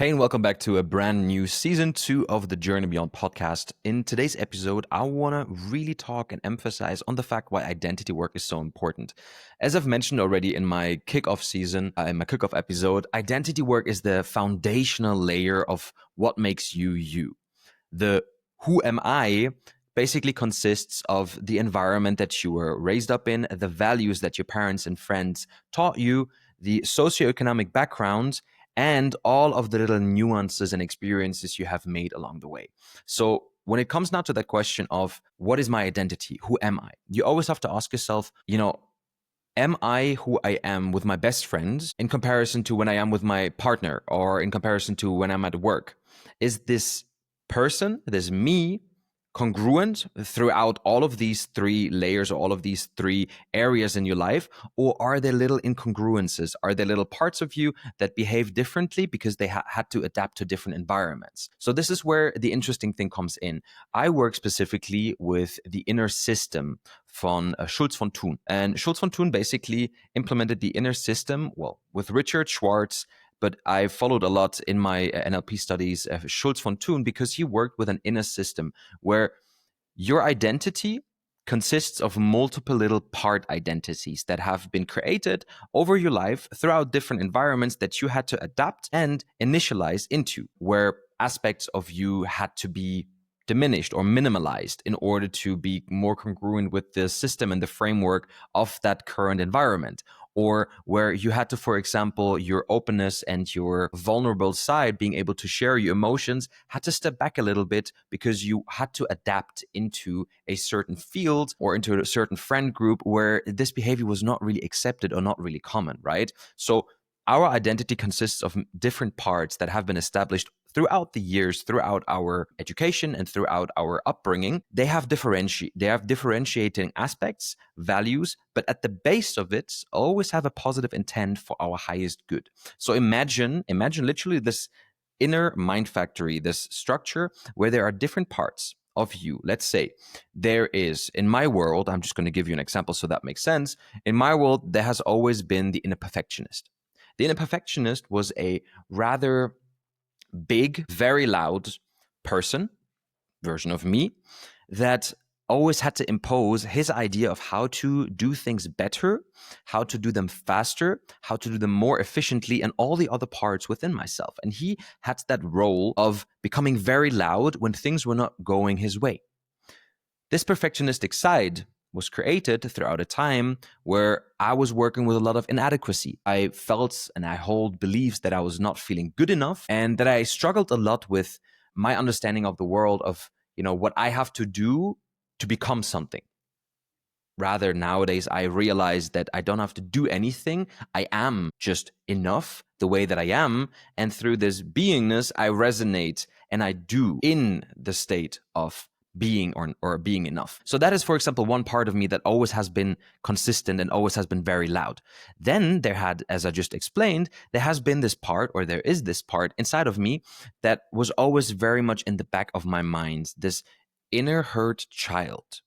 Hey, and welcome back to a brand new season 2 of the Journey Beyond podcast. In today's episode, I want to really talk and emphasize on the fact why identity work is so important. As I've mentioned already in my kickoff season, in my kickoff episode, identity work is the foundational layer of what makes you you. The who am I basically consists of the environment that you were raised up in, the values that your parents and friends taught you, the socioeconomic background, and all of the little nuances and experiences you have made along the way. So when it comes now to that question of what is my identity? Who am I? You always have to ask yourself, am I who I am with my best friends in comparison to when I am with my partner or in comparison to when I'm at work? Is this person, this me, congruent throughout all of these three layers or all of these three areas in your life? Or are there little incongruences? Are there little parts of you that behave differently because they had to adapt to different environments? So this is where the interesting thing comes in. I work specifically with the inner system von Schulz von Thun. And Schulz von Thun basically implemented the inner system, with Richard Schwartz, but I followed a lot in my NLP studies Schulz von Thun because he worked with an inner system where your identity consists of multiple little part identities that have been created over your life throughout different environments that you had to adapt and initialize into, where aspects of you had to be diminished or minimalized in order to be more congruent with the system and the framework of that current environment. Or where you had to, for example, your openness and your vulnerable side, being able to share your emotions, had to step back a little bit because you had to adapt into a certain field or into a certain friend group where this behavior was not really accepted or not really common, right? So our identity consists of different parts that have been established throughout the years, throughout our education and throughout our upbringing. They have differentiating aspects, values, but at the base of it, always have a positive intent for our highest good. So imagine literally this inner mind factory, this structure where there are different parts of you. Let's say there is, in my world, I'm just going to give you an example so that makes sense. In my world, there has always been the inner perfectionist. The inner perfectionist was a rather big, very loud version of me, that always had to impose his idea of how to do things better, how to do them faster, how to do them more efficiently, and all the other parts within myself. And he had that role of becoming very loud when things were not going his way. This perfectionistic side was created throughout a time where I was working with a lot of inadequacy. I felt and I hold beliefs that I was not feeling good enough, and that I struggled a lot with my understanding of the world of, what I have to do to become something. Rather, nowadays, I realize that I don't have to do anything. I am just enough the way that I am. And through this beingness, I resonate and I do in the state of being or being enough. So that is, for example, one part of me that always has been consistent and always has been very loud. Then as I just explained, there has been this part, or there is this part inside of me that was always very much in the back of my mind, this inner hurt child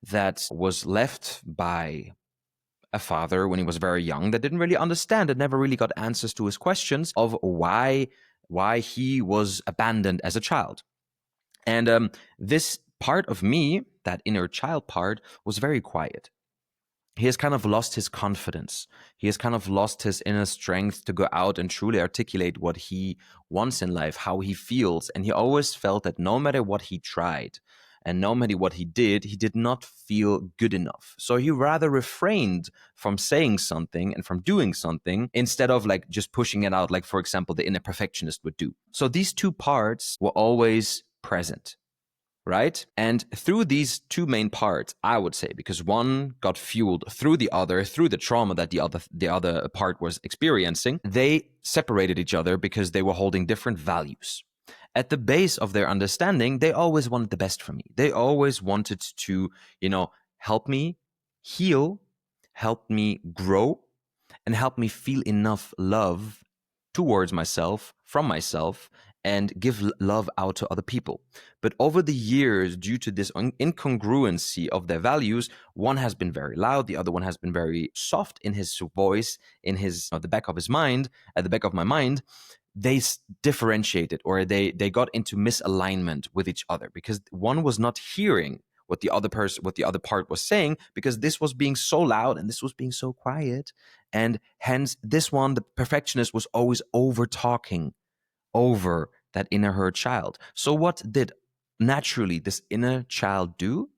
that was left by a father when he was very young, that didn't really understand, that never really got answers to his questions of why he was abandoned as a child. And this part of me, that inner child part, was very quiet. He has kind of lost his confidence. He has kind of lost his inner strength to go out and truly articulate what he wants in life, how he feels. And he always felt that no matter what he tried and no matter what he did not feel good enough. So he rather refrained from saying something and from doing something instead of like just pushing it out, like, for example, the inner perfectionist would do. So these two parts were always present, right? And through these two main parts, I would say, because one got fueled through the other, through the trauma that the other part was experiencing, they separated each other because they were holding different values. At the base of their understanding, they always wanted the best for me. They always wanted to, help me heal, help me grow, and help me feel enough love towards myself, from myself, and give love out to other people. But over the years, due to this incongruency of their values, one has been very loud, the other one has been very soft in his voice, in his the back of his mind, at the back of my mind. they differentiated, or they got into misalignment with each other, because one was not hearing what the other part was saying, because this was being so loud and this was being so quiet. And hence this one, the perfectionist, was always over talking over that inner hurt child. So what did naturally this inner child do?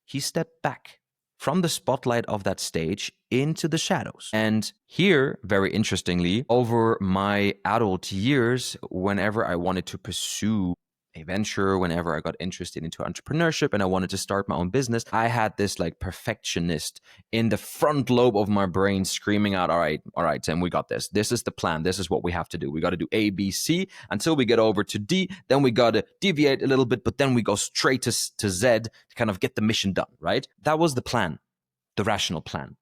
He stepped back from the spotlight of that stage into the shadows. And here, very interestingly, over my adult years, whenever I wanted to pursue a venture, whenever I got interested into entrepreneurship and I wanted to start my own business, I had this like perfectionist in the front lobe of my brain screaming out, all right, Tim, we got this. This is the plan. This is what we have to do. We got to do A, B, C until we get over to D. Then we got to deviate a little bit, but then we go straight to Z to kind of get the mission done, right? That was the plan, the rational plan.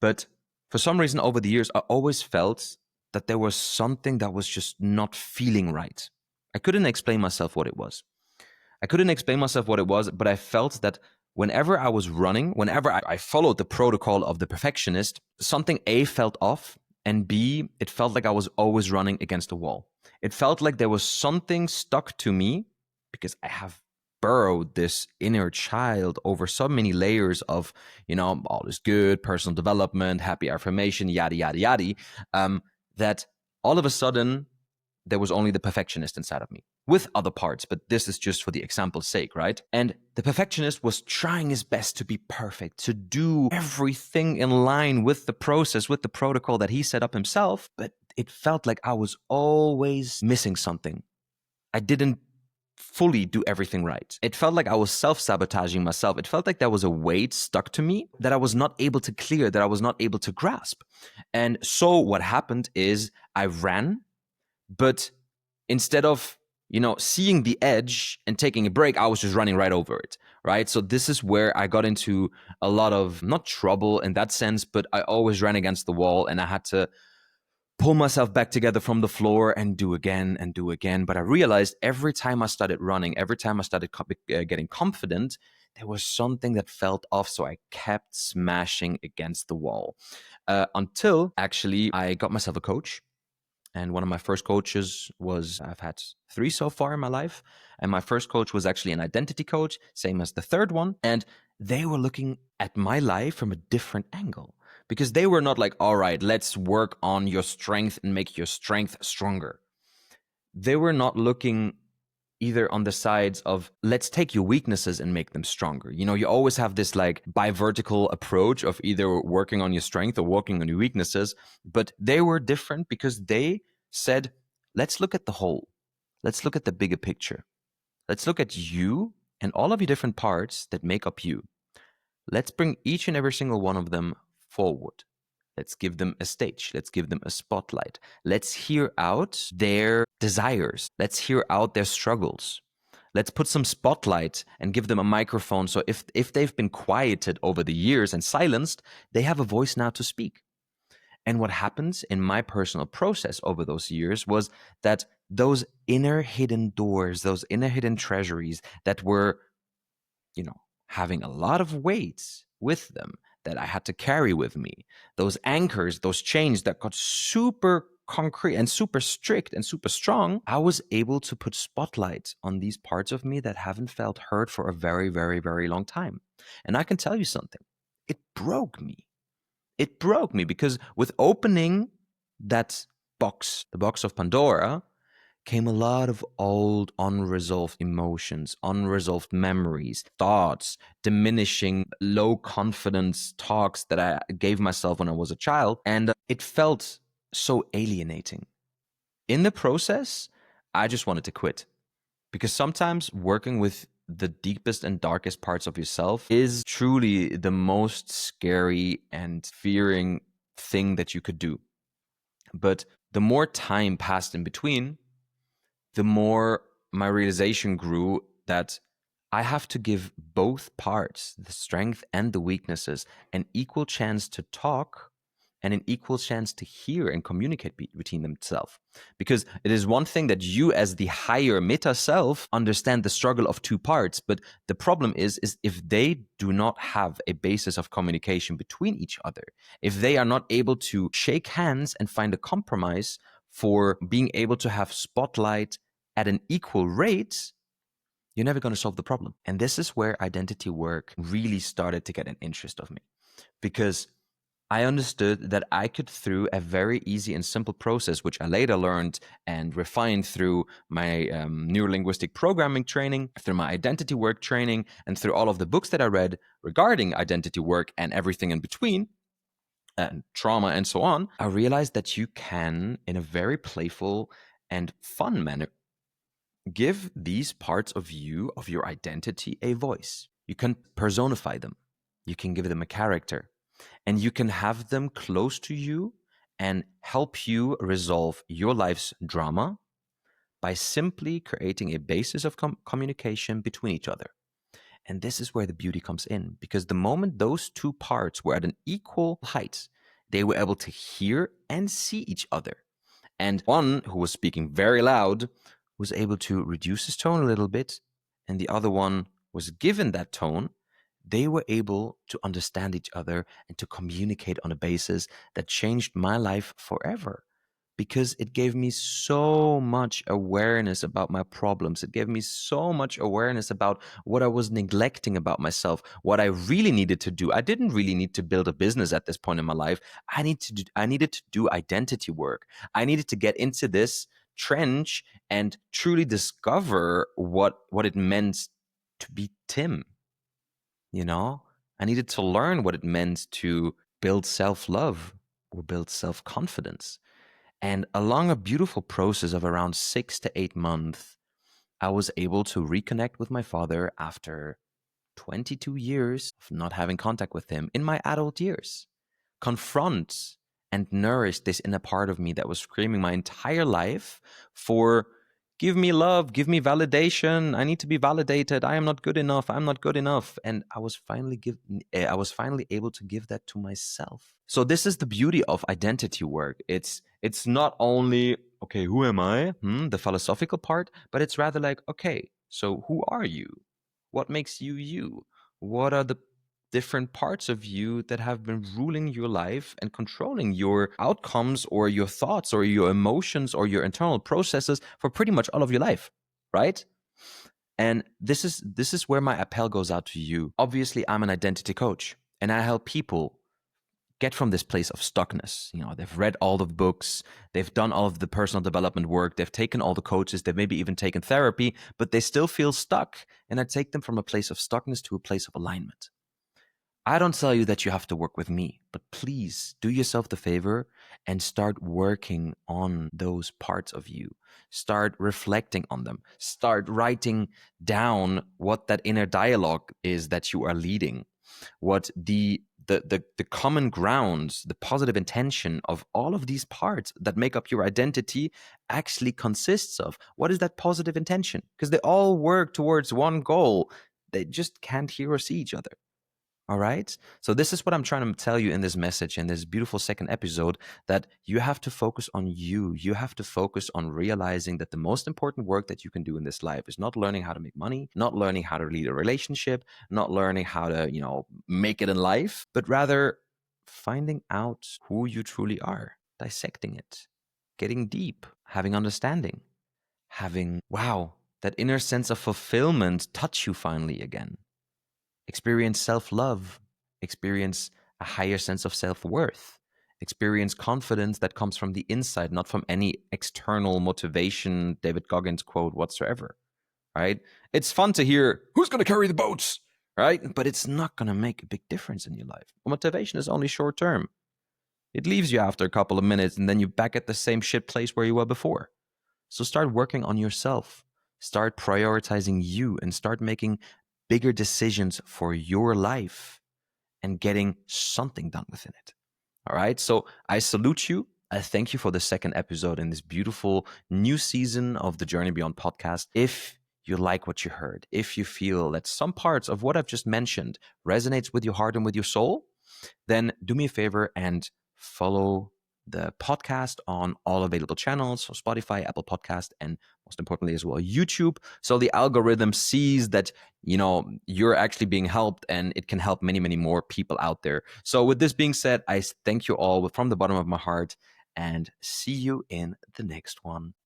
But for some reason over the years, I always felt that there was something that was just not feeling right. I couldn't explain myself what it was. But I felt that whenever I was running, whenever I followed the protocol of the perfectionist, something A felt off, and B, it felt like I was always running against a wall. It felt like there was something stuck to me, because I have burrowed this inner child over so many layers of, all is good, personal development, happy affirmation, yada, yada, yada, that all of a sudden there was only the perfectionist inside of me with other parts, but this is just for the example's sake, right? And the perfectionist was trying his best to be perfect, to do everything in line with the process, with the protocol that he set up himself, but it felt like I was always missing something. I didn't fully do everything right. It felt like I was self-sabotaging myself. It felt like there was a weight stuck to me that I was not able to clear, that I was not able to grasp. And so what happened is I ran, but instead of, seeing the edge and taking a break, I was just running right over it, right? So this is where I got into a lot of, not trouble in that sense, but I always ran against the wall, and I had to pull myself back together from the floor and do again and do again. But I realized every time I started running, every time I started getting confident, there was something that felt off. So I kept smashing against the wall until actually I got myself a coach. And one of my first coaches I've had 3 so far in my life. And my first coach was actually an identity coach, same as the third one. And they were looking at my life from a different angle, because they were not like, all right, let's work on your strength and make your strength stronger. They were not looking either on the sides of, let's take your weaknesses and make them stronger. You always have this like bivertical approach of either working on your strength or working on your weaknesses, but they were different because they said, let's look at the whole. Let's look at the bigger picture. Let's look at you and all of your different parts that make up you. Let's bring each and every single one of them forward. Let's give them a stage. Let's give them a spotlight. Let's hear out their desires. Let's hear out their struggles. Let's put some spotlight and give them a microphone. So if they've been quieted over the years and silenced, they have a voice now to speak. And what happens in my personal process over those years was that those inner hidden doors, those inner hidden treasuries that were, having a lot of weight with them, that I had to carry with me, those anchors, those chains that got super concrete and super strict and super strong, I was able to put spotlight on these parts of me that haven't felt heard for a very, very, very long time. And I can tell you something, it broke me. It broke me because with opening that box, the box of Pandora, came a lot of old unresolved emotions, unresolved memories, thoughts, diminishing, low confidence talks that I gave myself when I was a child. And it felt so alienating. In the process, I just wanted to quit, because sometimes working with the deepest and darkest parts of yourself is truly the most scary and fearing thing that you could do. But the more time passed in between, the more my realization grew that I have to give both parts, the strength and the weaknesses, an equal chance to talk and an equal chance to hear and communicate between themselves. Because it is one thing that you as the higher meta self understand the struggle of two parts, but the problem is if they do not have a basis of communication between each other, if they are not able to shake hands and find a compromise for being able to have spotlight at an equal rate, you're never going to solve the problem. And this is where identity work really started to get an interest of me, because I understood that I could, through a very easy and simple process, which I later learned and refined through my neurolinguistic programming training, through my identity work training, and through all of the books that I read regarding identity work and everything in between, and trauma and so on, I realized that you can, in a very playful and fun manner, give these parts of you, of your identity, a voice. You can personify them. You can give them a character. And you can have them close to you and help you resolve your life's drama by simply creating a basis of communication between each other. And this is where the beauty comes in, because the moment those two parts were at an equal height, they were able to hear and see each other. And one who was speaking very loud was able to reduce his tone a little bit, and the other one was given that tone. They were able to understand each other and to communicate on a basis that changed my life forever, because it gave me so much awareness about my problems. It gave me so much awareness about what I was neglecting about myself, what I really needed to do. I didn't really need to build a business at this point in my life. I needed to do identity work. I needed to get into this trench and truly discover what it meant to be Tim. You know, I needed to learn what it meant to build self-love or build self-confidence. And along a beautiful process of around 6 to 8 months, I was able to reconnect with my father after 22 years of not having contact with him in my adult years, confront and nourish this inner part of me that was screaming my entire life for, give me love, give me validation. I need to be validated. I am not good enough. I'm not good enough. And I was finally able to give that to myself. So this is the beauty of identity work. It's not only, okay, who am I? The philosophical part, but it's rather like, okay, so who are you? What makes you you? What are the different parts of you that have been ruling your life and controlling your outcomes or your thoughts or your emotions or your internal processes for pretty much all of your life, right? And this is where my appel goes out to you. Obviously, I'm an identity coach, and I help people get from this place of stuckness. You know, they've read all the books, they've done all of the personal development work, they've taken all the coaches, they've maybe even taken therapy, but they still feel stuck. And I take them from a place of stuckness to a place of alignment. I don't tell you that you have to work with me, but please do yourself the favor and start working on those parts of you. Start reflecting on them. Start writing down what that inner dialogue is that you are leading, what the common grounds, the positive intention of all of these parts that make up your identity actually consists of. What is that positive intention? Because they all work towards one goal. They just can't hear or see each other. All right. So this is what I'm trying to tell you in this message, in this beautiful second episode, that you have to focus on you. You have to focus on realizing that the most important work that you can do in this life is not learning how to make money, not learning how to lead a relationship, not learning how to, make it in life, but rather finding out who you truly are, dissecting it, getting deep, having understanding, having, wow, that inner sense of fulfillment touch you finally again. Experience self-love, experience a higher sense of self-worth, experience confidence that comes from the inside, not from any external motivation, David Goggins quote whatsoever, right? It's fun to hear, who's going to carry the boats, right? But it's not going to make a big difference in your life. Motivation is only short term. It leaves you after a couple of minutes and then you're back at the same shit place where you were before. So start working on yourself. Start prioritizing you and start making bigger decisions for your life and getting something done within it. All right. So I salute you. I thank you for the second episode in this beautiful new season of the Journey Beyond podcast. If you like what you heard, if you feel that some parts of what I've just mentioned resonates with your heart and with your soul, then do me a favor and follow the podcast on all available channels, so Spotify, Apple Podcast, and most importantly as well, YouTube. So the algorithm sees that, you're actually being helped and it can help many, many more people out there. So with this being said, I thank you all from the bottom of my heart. and see you in the next one.